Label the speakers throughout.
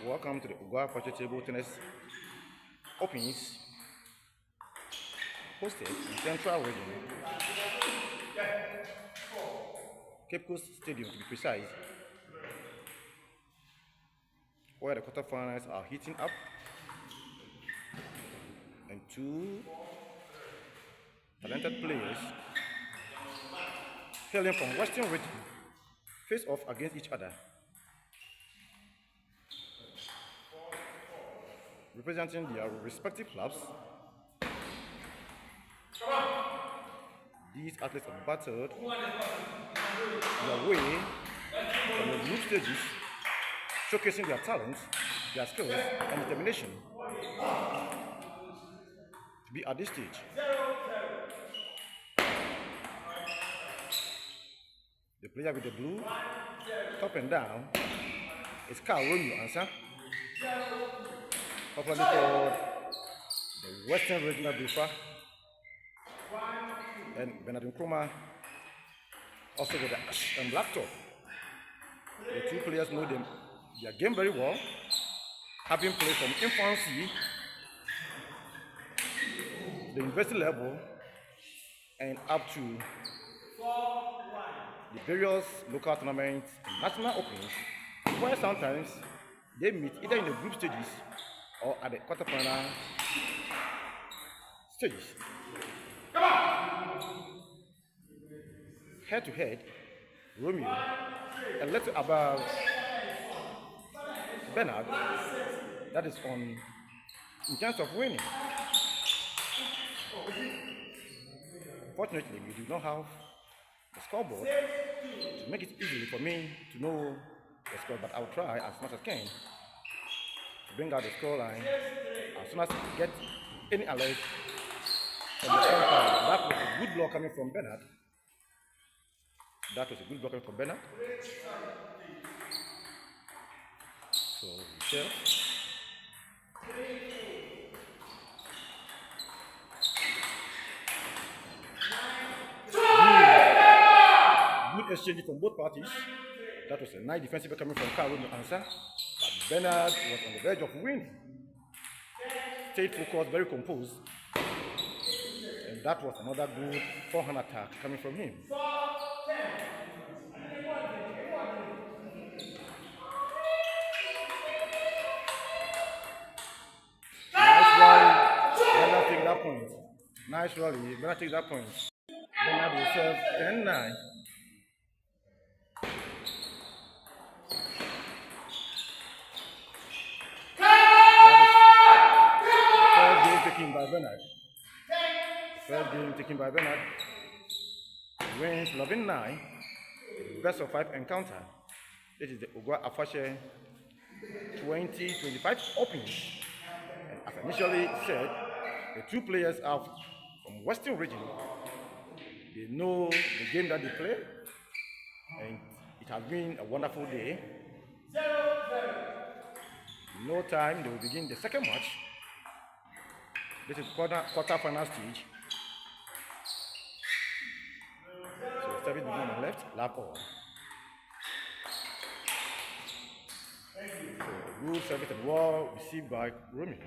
Speaker 1: Welcome to the Ogua AFAHY Table Tennis Opens hosted in Central Region, Cape Coast Stadium to be precise, where the quarterfinals are heating up, and two talented players hailing from Western Region face off against each other. Representing their respective clubs, these athletes have battled their way from the group stages, showcasing their talents, their skills, and determination to be at this stage. The player with the blue, top and down, is Romeo Ansah, popularly called the Western Regional Briefer, and Nkrumah, also with the ash and black top. The two players know their game very well, having played from infancy, the university level, and up to the various local tournaments and national openings, where sometimes they meet either in the group stages or at the quarterfinal stages. Head to head, Romeo, a little above Bernard, that is on in terms of winning. Fortunately, we do not have a scoreboard to make it easy for me to know the score, but I'll try as much as I can to bring out the scoreline as soon as I get any alert from the umpire. That was a good block coming from Bernard. That was a good block coming from Bernard. So here. Good exchange from both parties. That was a nice defensive coming from Romeo Ansah, but Bernard was on the verge of winning. Stayed focused, very composed, and that was another good forehand attack coming from him. Nice rally, Bernard takes that point. Nice rally, Bernard takes that point. Bernard will serve 10-9. First game taken by Bernard. Wins 11-9. Best of 5 encounter. This is the Ogua AFAHY 2025 Open. And as initially said, the two players are from Western Region. They know the game that they play, and it has been a wonderful day. In no time, they will begin the second match. This is quarter-final stage. So service begin on the left, lap on. So good service and wall received by Romeo.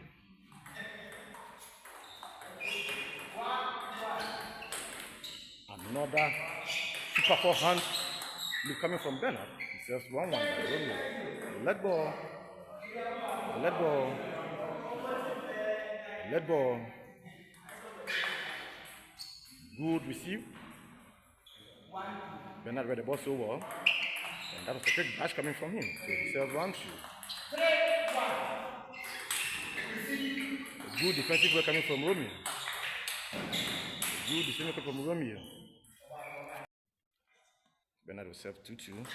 Speaker 1: Another super forehand coming from Bernard. He serves 1-1 by Romeo. Let ball. Let ball. Let ball. Good receive. Bernard read the ball so well. And that was a quick dash coming from him. So he serves 1-2. A good defensive work coming from Romeo. A good defensive work from Romeo. Bernard will serve 2-2.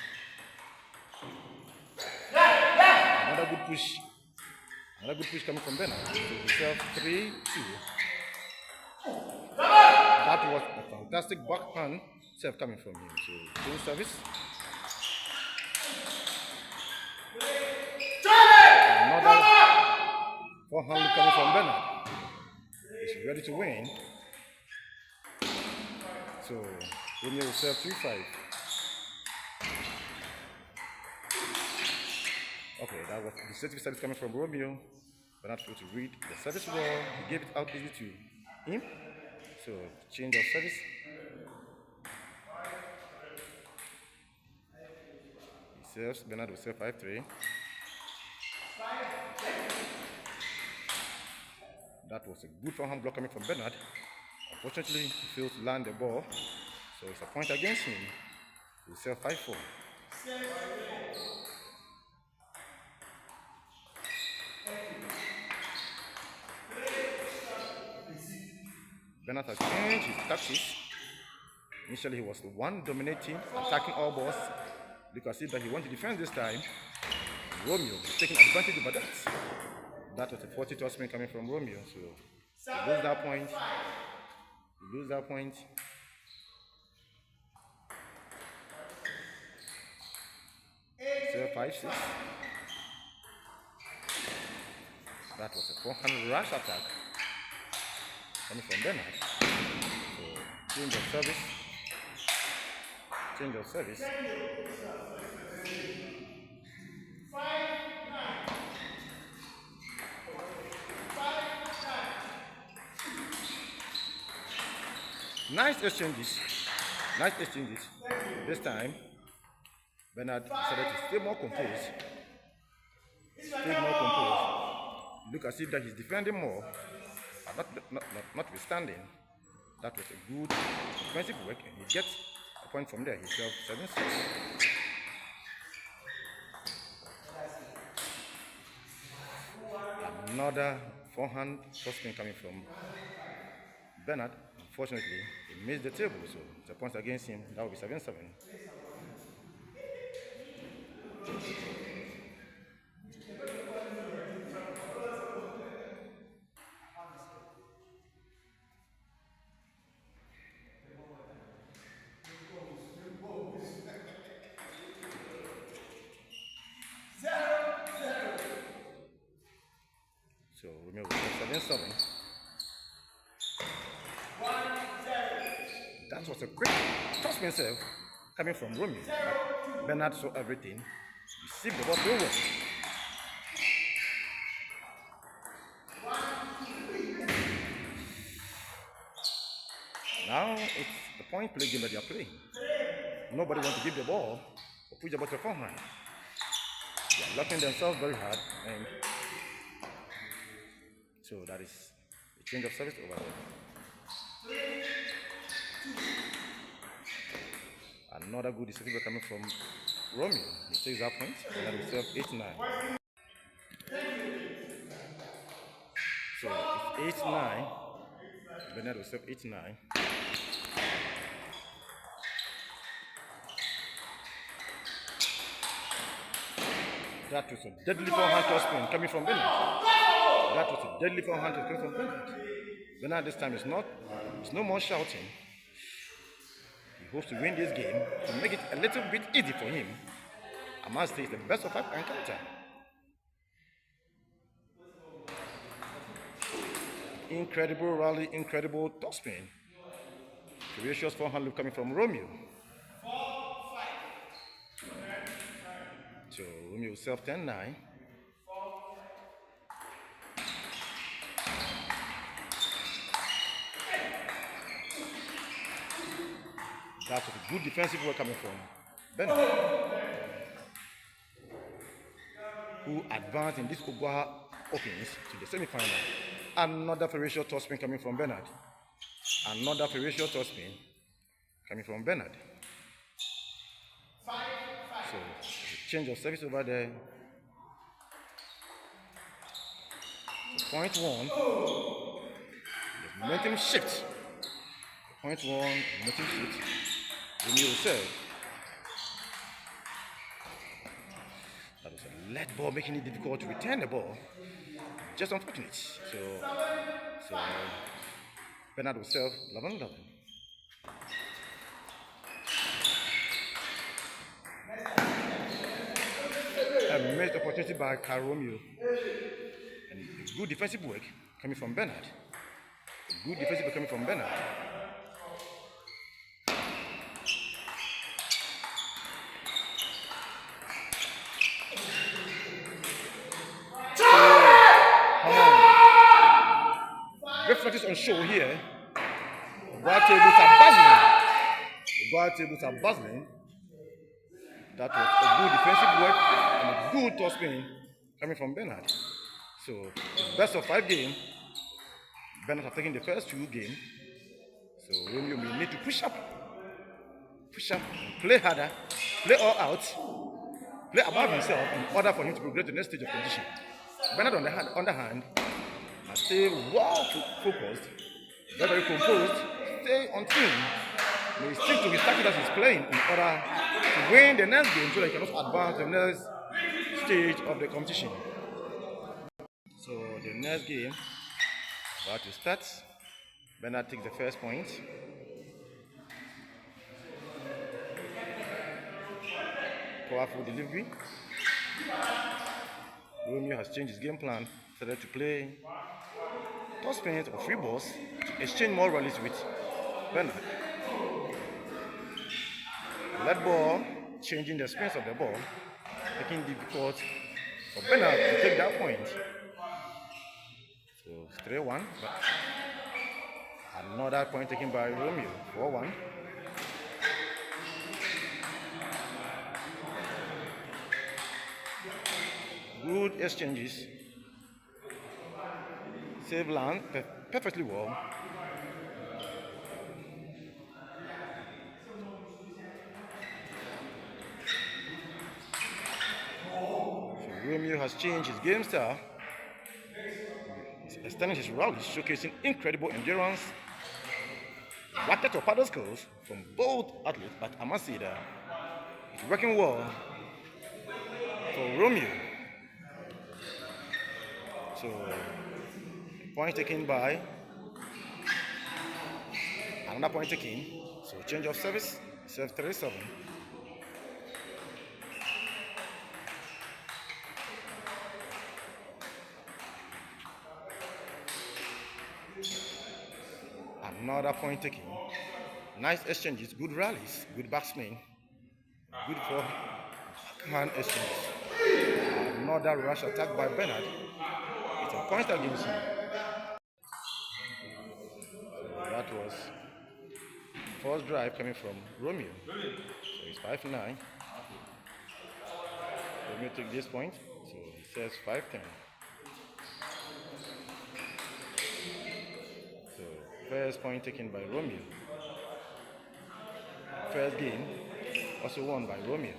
Speaker 1: Another good push. Another good push coming from Bernard. So he serves 3-2. That was a fantastic backhand serve coming from him. So full service. Another forehand coming from Bernard. He's ready to win. So Romeo will serve 3-5. Okay, that was the deceptive service coming from Romeo. Bernard failed to read the service well. He gave it out easy to him. So change of service. He serves. Bernard will serve 5-3. That was a good forehand block coming from Bernard. Unfortunately, he failed to land the ball. So it's a point against him. He will serve 5-4. Bernard has changed his tactics. Initially, he was the one dominating, attacking all balls. You can see that he wants to defend this time. Romeo is taking advantage of that. That was a 40 toss spin coming from Romeo. So he lose that point. He lose that point. So 5-6. That was a forehand rush attack coming from Bernard. So change of service. Change of service. Nice exchanges. Nice exchanges. This time, Bernard decided to stay more composed. Look as if that he's defending more, but notwithstanding. That was a good defensive work, and he gets a point from there. He served 7-6. Another forehand toss spin coming from Bernard. Unfortunately, he missed the table, so the points against him. That will be 7-7. So Romeo will serve 7-7. That was a great toss spin serve coming from Romeo. But Bernard saw everything. Received the ball through. Now it's the point play game that they are playing. Nobody wants to give the ball or push the ball to the forehand. They are locking themselves very hard, and so that is a change of service over there. Another good decision coming from Romeo. He takes that point, and that will serve 8-9. So it's 8-9. Bernard will serve 8-9. That was a deadly forehand toss spin coming from Bernard. That was a deadly forehand toss coming from Bernard. Bernard this time is no more shouting. He hopes to win this game to make it a little bit easy for him. I must say it's the best of 5 encounter. Incredible rally, incredible toss spin. Ferocious forehand loop coming from Romeo. So Romeo will serve 10-9. That was a good defensive work coming from Bernard, who advanced in this Ogua Opens to the semi-final. Another ferocious toss spin coming from Bernard. Another ferocious toss spin coming from Bernard. So change of service over there. So point 1. The momentum shift. Point 1, momentum shift. Romeo will serve. That was a let ball, making it difficult to return the ball. Just unfortunate. So Bernard will serve 11-11. A missed opportunity by Romeo. And a good defensive work coming from Bernard. A good defensive work coming from Bernard. difficulties on show here. Ogua tables are buzzing. Ogua tables are buzzing. That was a good defensive work and a good toss spin coming from Bernard. So, best of 5 games. Bernard have taken the first 2 games. So, Romeo may need to push up, play harder, play all out, play above himself in order for him to progress to the next stage of competition. Bernard, on the other hand, has stayed well focused, very composed, stay on team. May stick to his tactics as he's playing in order to win the next game so that he can also advance to the next stage of the competition. So the next game about to start. Bernard takes the first point. Powerful delivery. Romeo has changed his game plan, started to play toss spins or free balls to exchange more rallies with Bernard. That ball, changing the spins of the ball, making it difficult for Bernard to take that point. So it's 3-1, but another point taken by Romeo, 4-1. Good exchanges. Save land perfectly well. Romeo has changed his game style, extending his rallies, showcasing incredible endurance, racket or paddle skills from both athletes, but I must say that it's working well for Romeo. So, point taken by, another point taken, so change of service, serve 3-7. Another point taken. Nice exchanges, good rallies, good backspin, good for backhand exchanges. Another rush attack by Bernard. It's a point against him. So that was first drive coming from Romeo. So it's 5-9. Romeo took this point, so he says 5-10. So first point taken by Romeo. First game also won by Romeo.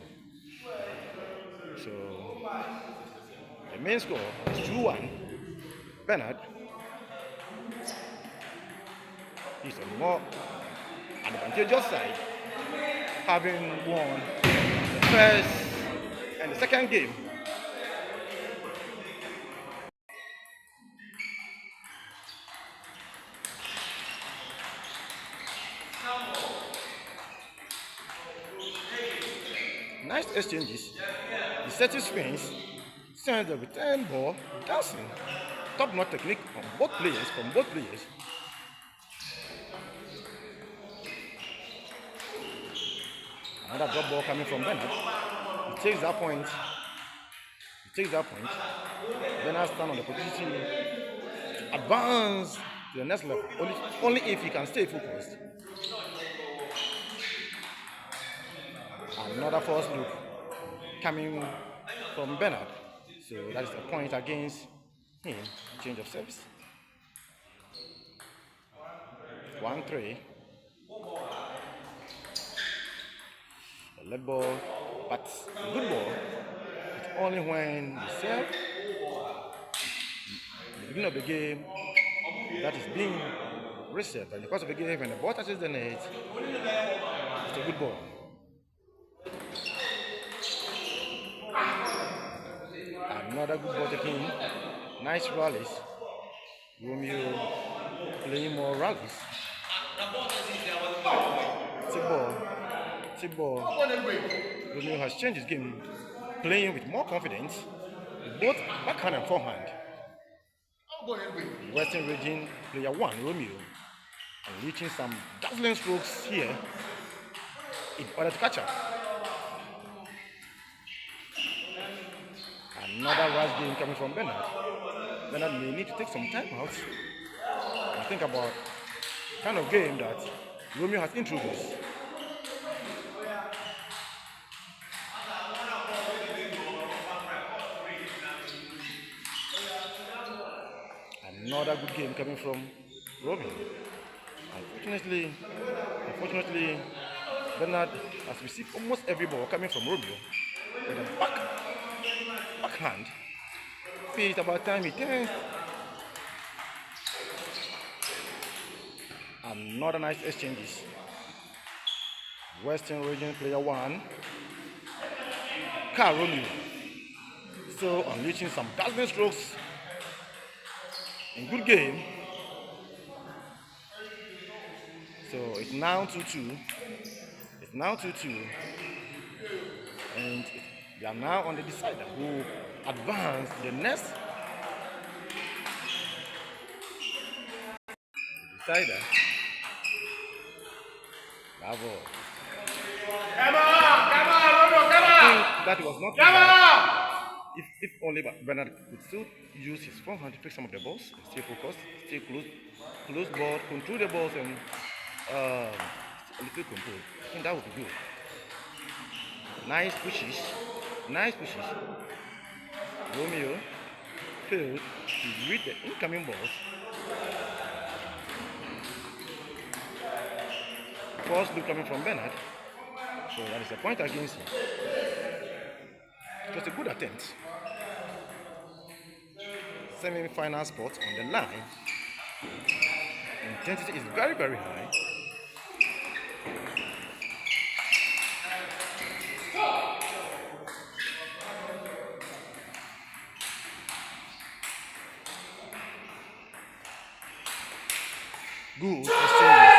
Speaker 1: So the main score is 2-1. Bernard is on more advantageous side, having won the first and the second game. Nice exchanges, deceptive spins, sends the return ball dancing. Top-notch technique from both players. Another drop ball coming from Bernard. He takes that point. Bernard stands on the opportunity to advance to the next level. Only if he can stay focused. Another first look coming from Bernard. So that is a point against him. Change of service. 1-3. A left ball, but a good ball. It's only when you serve in the beginning of the game that is being reset. And because of the game, when the ball touches the net, it's a good ball. Another good ball taking. Nice rallies. Romeo playing more rallies. Tip ball. Romeo has changed his game, playing with more confidence, both backhand and forehand. Western region player 1, Romeo, and reaching some dazzling strokes here in order to catch up. Another rush game coming from Bernard. Bernard may need to take some time out think about kind of game that Romeo has introduced. Another good game coming from Romeo. Unfortunately, Bernard has received almost every ball coming from Romeo with a backhand. It's about time he turns. Another nice exchanges. Western region player 1, Romeo. So unleashing some dazzling strokes in good game. So it's now 2-2. It's now 2-2. And they are now on the decider who advance the next decider. Bravo. Come on, Romeo, come on! I think that was not bad. If only Bernard could still use his front hand to pick some of the balls, stay focused, stay close ball, control the balls, and a little control. I think that would be good. Nice pushes. Romeo failed to read the incoming balls. First look coming from Bernard. So that is a point against him. It was a good attempt. Semi-final spot on the line. Intensity is very, very high. Good exchanges.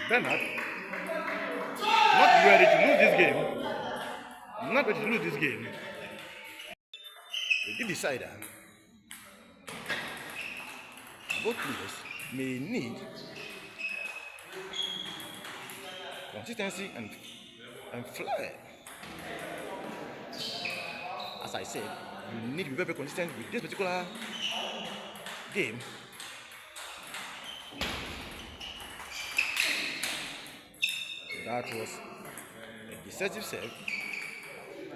Speaker 1: Bernard, not ready to lose this game. The decider. Both players may need consistency and flair. As I said, you need to be very consistent with this particular game. That was a decisive serve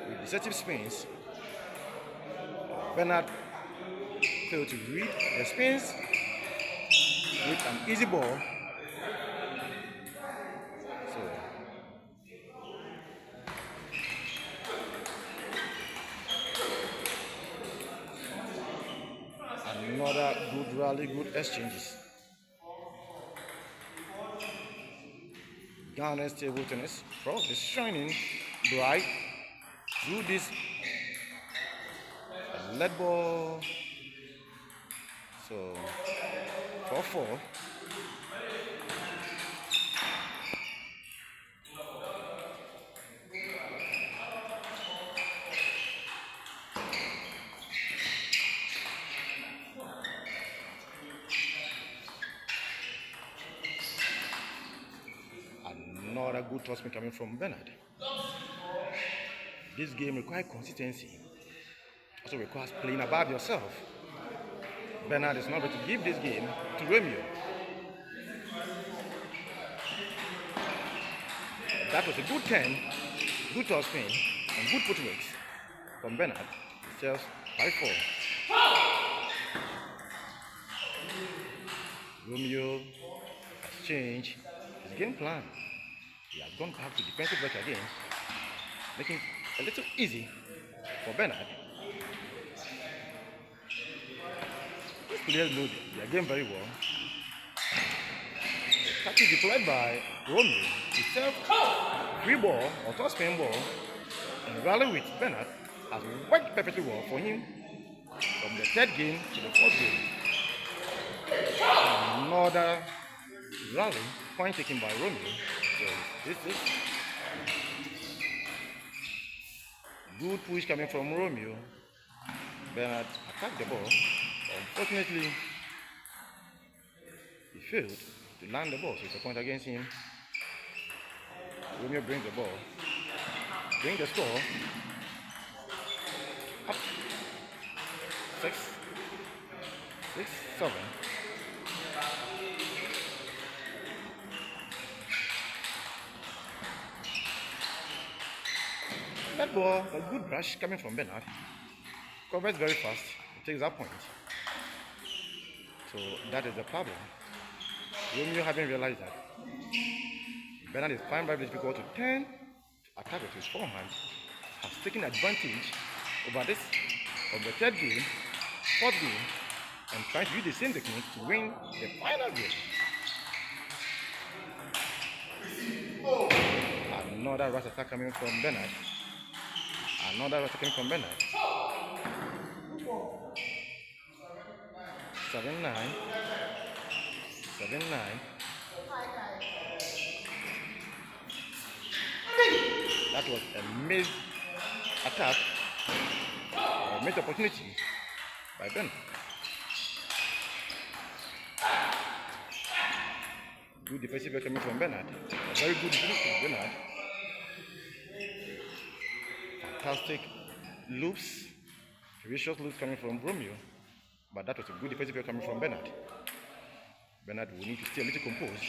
Speaker 1: with decisive spins. Bernard failed to read the spins with an easy ball. So another good rally, good exchanges. Ghana's table tennis pro is shining bright through this lead ball. So 4-4. Another good toss coming from Bernard. This game requires consistency. Also requires playing above yourself. Bernard is not ready to give this game to Romeo. That was a good 10, good toss spin, and good footwork from Bernard. Serves 5-4. Romeo has changed his game plan. He has gone back to defensive work again, making it a little easy for Bernard. These players know their game very well. The tactic deployed by Romeo to serve free ball or toss spin ball and rally with Bernard has worked perfectly well for him from the third game to the fourth game. Another rally, point taken by Romeo. So this is good push coming from Romeo. Bernard attacked the ball. Unfortunately, he failed to land the ball, so it's a point against him. Romeo brings the ball, brings the score up 6, 6, 7. That ball, a good brush coming from Bernard. Covers very fast. It takes that point. So that is the problem. Romeo haven't realized that. Bernard is fine very difficult to turn attack with his forehand. Has taken advantage over this from the third game, fourth game, and trying to use the same technique to win the final game. Another rush attack coming from Bernard. Another rush coming from Bernard. 7-9. 7-9. That was a missed attack, a missed opportunity by Bernard. Good defensive coming from Bernard. A very good defensive from Bernard. Fantastic loops, vicious loops coming from Romeo. But that was a good defensive coming from Bernard. Bernard will need to stay a little composed.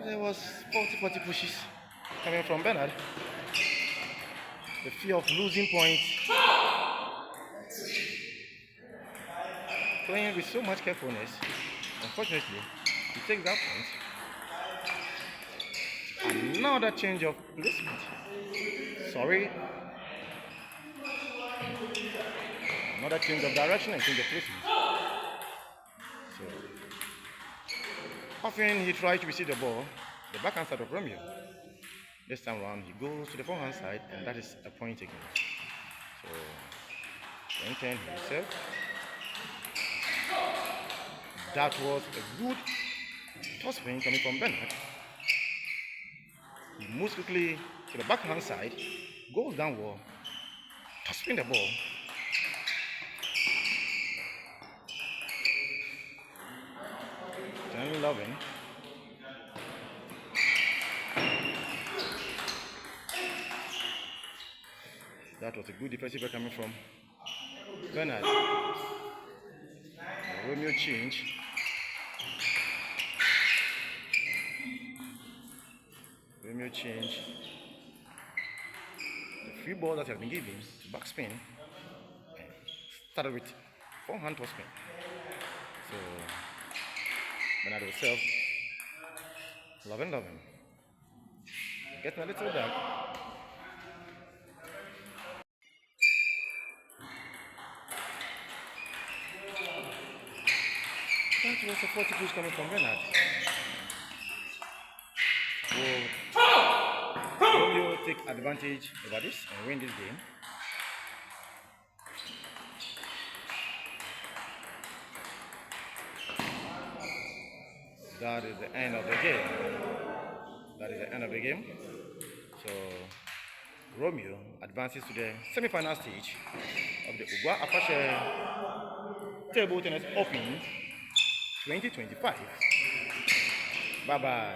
Speaker 1: There was 40 pushes coming from Bernard. The fear of losing points. Playing with so much carefulness. Unfortunately, he takes that point. Another change of placement. Sorry. Another change of direction and change of placement. So, often he tries to receive the ball, the backhand side of Romeo. This time around, he goes to the forehand side, and that is a point taken. So, 10-10 himself. That was a good toss spin coming from Bernard. He moves quickly to the backhand side, goes downward, toss spin the ball. Loving. That was a good defensive coming from Bernard. Romeo change. Romeo change. The free ball that has been given to backspin started with forehand toss spin. So Bernard himself, loving. Getting a little dark. That was a 40 push coming from Bernard. Will Romeo take advantage over this and win this game? That is the end of the game. That is the end of the game. So Romeo advances to the semi-final stage of the Ogua AFAHY3 Table Tennis Open 2025. Bye-bye.